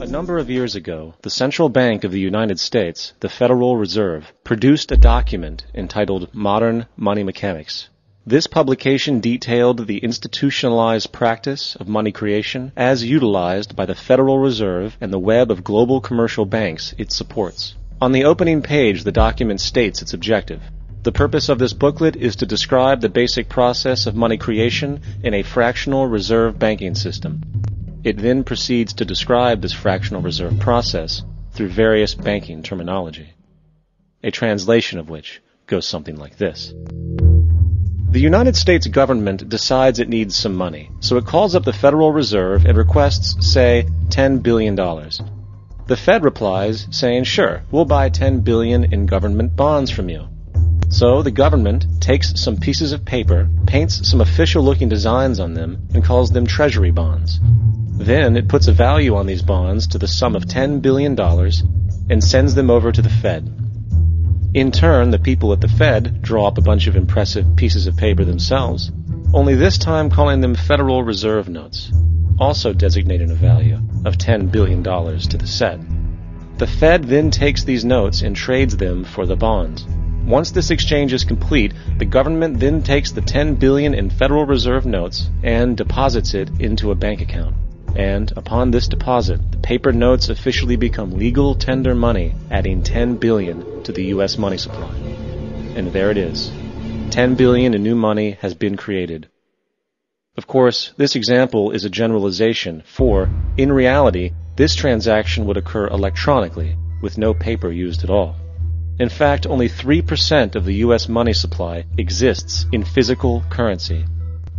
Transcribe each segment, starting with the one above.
A number of years ago, the Central Bank of the United States, the Federal Reserve, produced a document entitled Modern Money Mechanics. This publication detailed the institutionalized practice of money creation as utilized by the Federal Reserve and the web of global commercial banks it supports. On the opening page, the document states its objective. The purpose of this booklet is to describe the basic process of money creation in a fractional reserve banking system. It then proceeds to describe this fractional reserve process through various banking terminology, a translation of which goes something like this. The United States government decides it needs some money, so it calls up the Federal Reserve and requests, say, $10 billion. The Fed replies, saying, sure, we'll buy $10 billion in government bonds from you. So the government takes some pieces of paper, paints some official-looking designs on them, and calls them treasury bonds. Then it puts a value on these bonds to the sum of $10 billion and sends them over to the Fed. In turn, the people at the Fed draw up a bunch of impressive pieces of paper themselves, only this time calling them Federal Reserve notes, also designating a value of $10 billion to the Fed. The Fed then takes these notes and trades them for the bonds. Once this exchange is complete, the government then takes the $10 billion in Federal Reserve notes and deposits it into a bank account. And upon this deposit, the paper notes officially become legal tender money, adding $10 billion to the U.S. money supply. And there it is. $10 billion in new money has been created. Of course, this example is a generalization, for, in reality, this transaction would occur electronically, with no paper used at all. In fact, only 3% of the U.S. money supply exists in physical currency.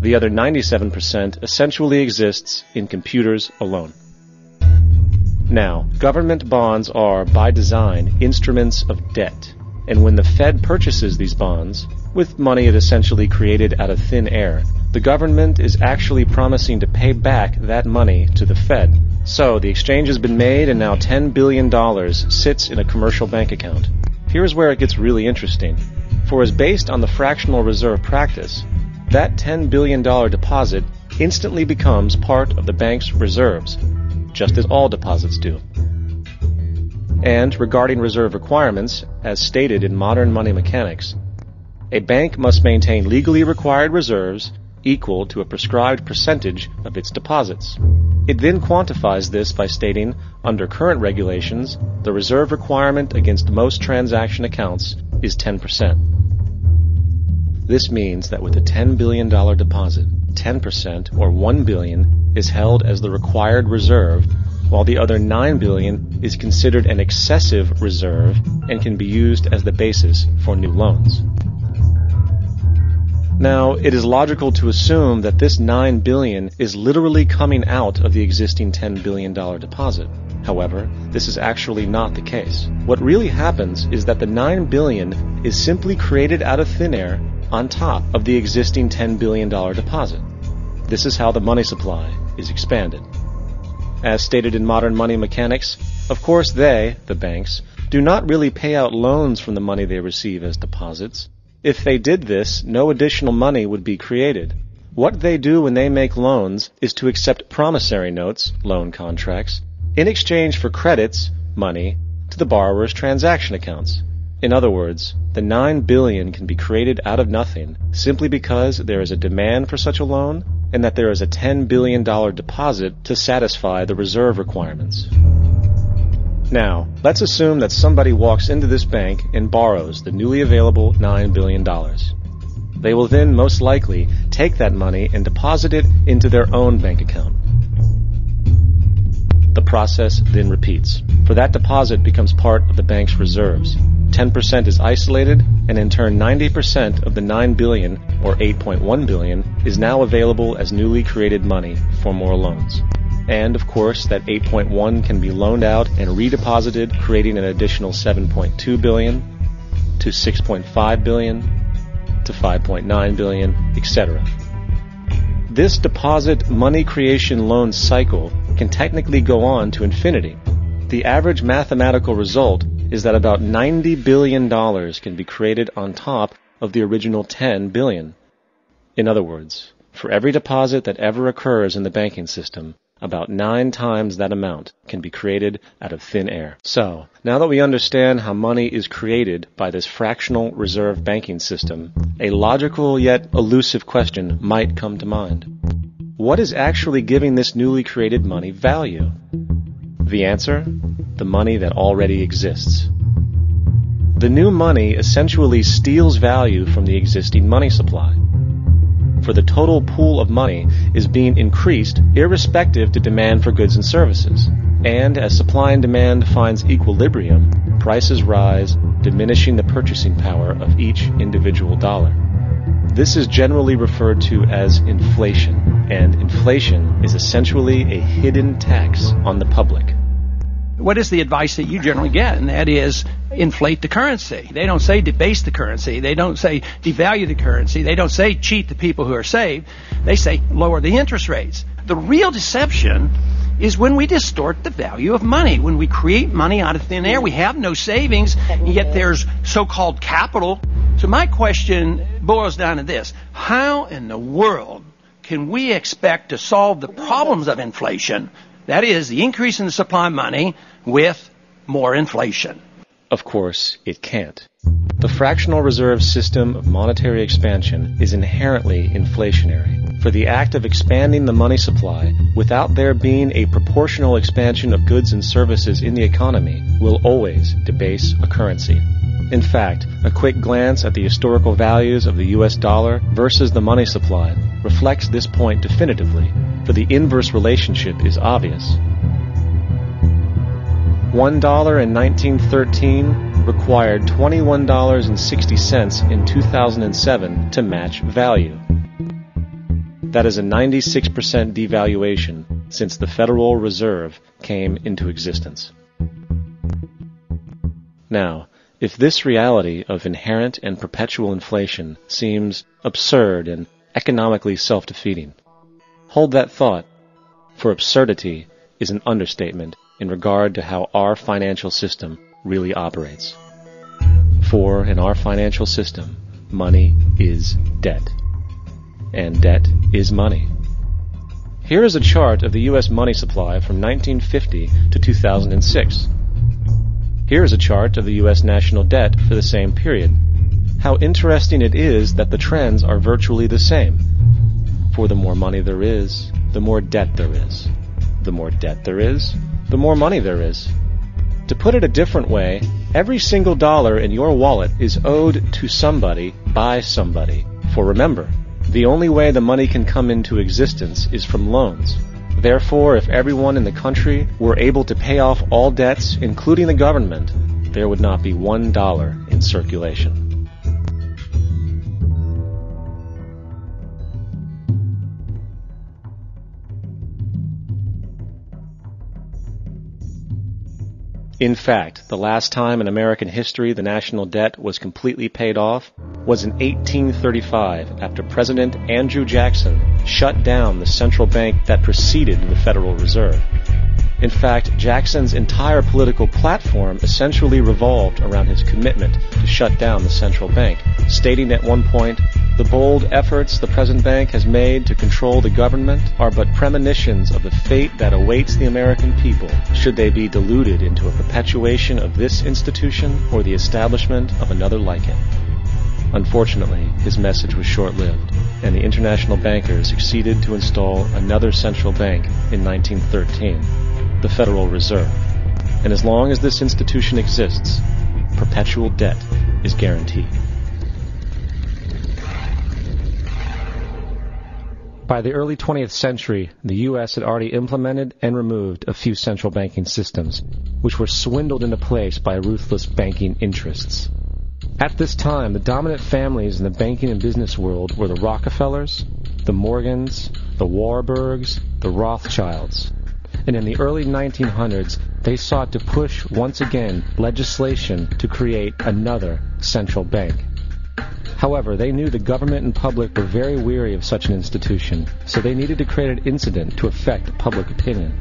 The other 97% essentially exists in computers alone. Now, government bonds are, by design, instruments of debt. And when the Fed purchases these bonds, with money it essentially created out of thin air, the government is actually promising to pay back that money to the Fed. So, the exchange has been made and now $10 billion sits in a commercial bank account. Here's where it gets really interesting. For as based on the fractional reserve practice, that $10 billion deposit instantly becomes part of the bank's reserves, just as all deposits do. And regarding reserve requirements, as stated in Modern Money Mechanics, a bank must maintain legally required reserves equal to a prescribed percentage of its deposits. It then quantifies this by stating, under current regulations, the reserve requirement against most transaction accounts is 10%. This means that with a $10 billion deposit, 10% or $1 billion is held as the required reserve, while the other $9 billion is considered an excessive reserve and can be used as the basis for new loans. Now, it is logical to assume that this $9 billion is literally coming out of the existing $10 billion deposit. However, this is actually not the case. What really happens is that the $9 billion is simply created out of thin air on top of the existing $10 billion deposit. This is how the money supply is expanded. As stated in Modern Money Mechanics, of course they, the banks, do not really pay out loans from the money they receive as deposits. If they did this, no additional money would be created. What they do when they make loans is to accept promissory notes, loan contracts, in exchange for credits, money, to the borrower's transaction accounts. In other words, the $9 billion can be created out of nothing simply because there is a demand for such a loan and that there is a $10 billion deposit to satisfy the reserve requirements. Now, let's assume that somebody walks into this bank and borrows the newly available $9 billion. They will then most likely take that money and deposit it into their own bank account. The process then repeats, for that deposit becomes part of the bank's reserves. 10% is isolated, and in turn 90% of the $9 billion, or $8.1 billion, is now available as newly created money for more loans. And, of course, that 8.1 can be loaned out and redeposited, creating an additional 7.2 billion, to 6.5 billion, to 5.9 billion, etc. This deposit money creation loan cycle can technically go on to infinity. The average mathematical result is that about $90 billion can be created on top of the original $10 billion. In other words, for every deposit that ever occurs in the banking system, about 9 times that amount can be created out of thin air. So, now that we understand how money is created by this fractional reserve banking system, a logical yet elusive question might come to mind. What is actually giving this newly created money value? The answer? The money that already exists. The new money essentially steals value from the existing money supply. For the total pool of money is being increased irrespective to demand for goods and services. And as supply and demand finds equilibrium, prices rise, diminishing the purchasing power of each individual dollar. This is generally referred to as inflation, and inflation is essentially a hidden tax on the public. What is the advice that you generally get? And that is inflate the currency. They don't say debase the currency. They don't say devalue the currency. They don't say cheat the people who are saved. They say lower the interest rates. The real deception is when we distort the value of money. When we create money out of thin air, we have no savings, and yet there's so-called capital. So my question boils down to this. How in the world can we expect to solve the problems of inflation, that is, the increase in the supply of money, with more inflation? Of course, it can't. The fractional reserve system of monetary expansion is inherently inflationary. For the act of expanding the money supply without there being a proportional expansion of goods and services in the economy will always debase a currency. In fact, a quick glance at the historical values of the US dollar versus the money supply reflects this point definitively, for the inverse relationship is obvious. $1 in 1913 required $21.60 in 2007 to match value. That is a 96% devaluation since the Federal Reserve came into existence. Now, if this reality of inherent and perpetual inflation seems absurd and economically self-defeating, hold that thought, for absurdity is an understatement in regard to how our financial system really operates. For in our financial system, money is debt, and debt is money. Here is a chart of the U.S. money supply from 1950 to 2006. Here is a chart of the U.S. national debt for the same period. How interesting it is that the trends are virtually the same. For the more money there is, the more debt there is. The more debt there is, the more money there is. To put it a different way, every single dollar in your wallet is owed to somebody by somebody. For remember, the only way the money can come into existence is from loans. Therefore, if everyone in the country were able to pay off all debts, including the government, there would not be $1 in circulation. In fact, the last time in American history the national debt was completely paid off was in 1835 after President Andrew Jackson shut down the central bank that preceded the Federal Reserve. In fact, Jackson's entire political platform essentially revolved around his commitment to shut down the central bank, stating at one point, "The bold efforts the present bank has made to control the government are but premonitions of the fate that awaits the American people should they be deluded into a perpetuation of this institution or the establishment of another like it." Unfortunately, his message was short-lived, and the international bankers succeeded to install another central bank in 1913, the Federal Reserve. And as long as this institution exists, perpetual debt is guaranteed. By the early 20th century, the U.S. had already implemented and removed a few central banking systems, which were swindled into place by ruthless banking interests. At this time, the dominant families in the banking and business world were the Rockefellers, the Morgans, the Warburgs, the Rothschilds. And in the early 1900s, they sought to push once again legislation to create another central bank. However, they knew the government and public were very weary of such an institution, so they needed to create an incident to affect public opinion.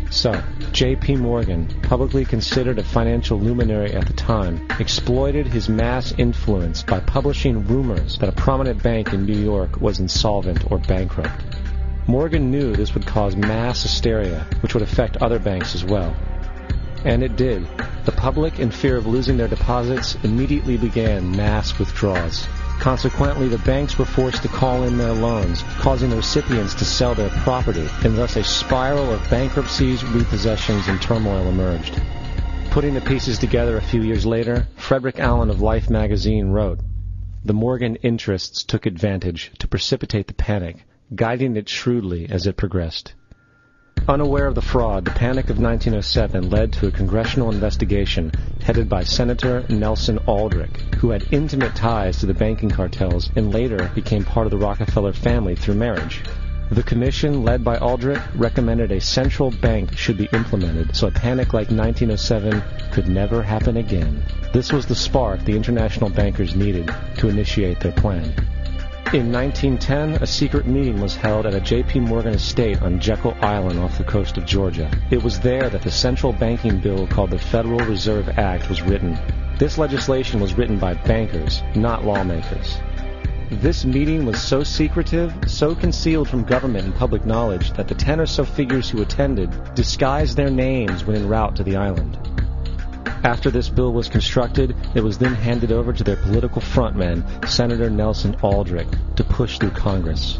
So, J.P. Morgan, publicly considered a financial luminary at the time, exploited his mass influence by publishing rumors that a prominent bank in New York was insolvent or bankrupt. Morgan knew this would cause mass hysteria, which would affect other banks as well. And it did. The public, in fear of losing their deposits, immediately began mass withdrawals. Consequently, the banks were forced to call in their loans, causing the recipients to sell their property, and thus a spiral of bankruptcies, repossessions, and turmoil emerged. Putting the pieces together a few years later, Frederick Allen of Life magazine wrote, "The Morgan interests took advantage to precipitate the panic, guiding it shrewdly as it progressed." Unaware of the fraud, the Panic of 1907 led to a congressional investigation headed by Senator Nelson Aldrich, who had intimate ties to the banking cartels and later became part of the Rockefeller family through marriage. The commission, led by Aldrich, recommended a central bank should be implemented so a panic like 1907 could never happen again. This was the spark the international bankers needed to initiate their plan. In 1910, a secret meeting was held at a J.P. Morgan estate on Jekyll Island off the coast of Georgia. It was there that the central banking bill called the Federal Reserve Act was written. This legislation was written by bankers, not lawmakers. This meeting was so secretive, so concealed from government and public knowledge that the 10 or so figures who attended disguised their names when en route to the island. After this bill was constructed, it was then handed over to their political frontman, Senator Nelson Aldrich, to push through Congress.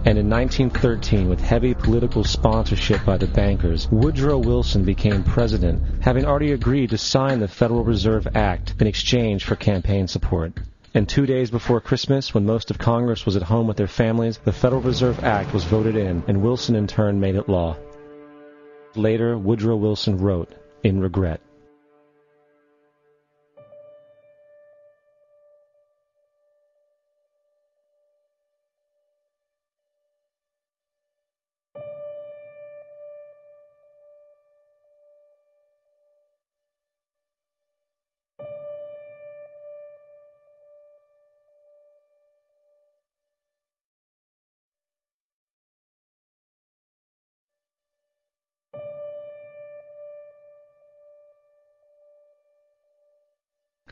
And in 1913, with heavy political sponsorship by the bankers, Woodrow Wilson became president, having already agreed to sign the Federal Reserve Act in exchange for campaign support. And 2 days before Christmas, when most of Congress was at home with their families, the Federal Reserve Act was voted in, and Wilson in turn made it law. Later, Woodrow Wilson wrote, in regret,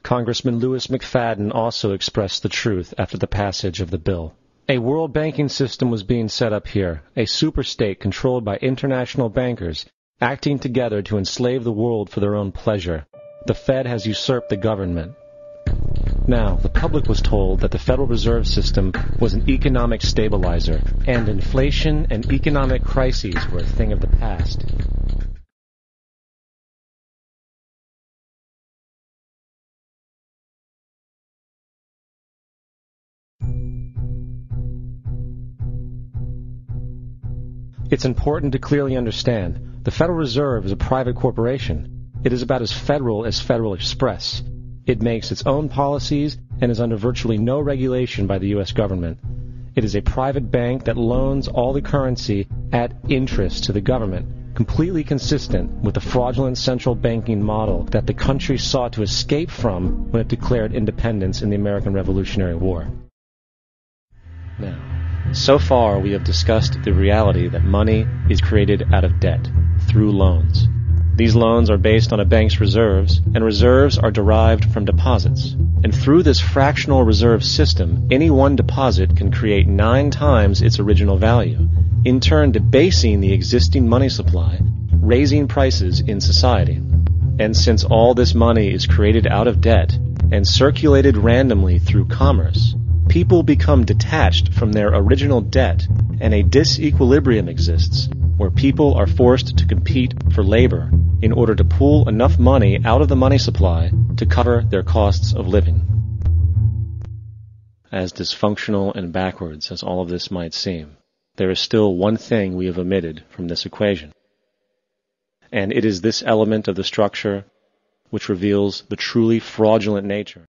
Congressman Louis McFadden also expressed the truth after the passage of the bill. A world banking system was being set up here, a superstate controlled by international bankers, acting together to enslave the world for their own pleasure. The Fed has usurped the government. Now, the public was told that the Federal Reserve System was an economic stabilizer, and inflation and economic crises were a thing of the past. It's important to clearly understand, the Federal Reserve is a private corporation. It is about as Federal Express. It makes its own policies and is under virtually no regulation by the U.S. government. It is a private bank that loans all the currency at interest to the government, completely consistent with the fraudulent central banking model that the country sought to escape from when it declared independence in the American Revolutionary War. Now, so far we have discussed the reality that money is created out of debt, through loans. These loans are based on a bank's reserves, and reserves are derived from deposits. And through this fractional reserve system, any one deposit can create 9 times its original value, in turn debasing the existing money supply, raising prices in society. And since all this money is created out of debt and circulated randomly through commerce, people become detached from their original debt, and a disequilibrium exists, where people are forced to compete for labor in order to pool enough money out of the money supply to cover their costs of living. As dysfunctional and backwards as all of this might seem, there is still one thing we have omitted from this equation. And it is this element of the structure which reveals the truly fraudulent nature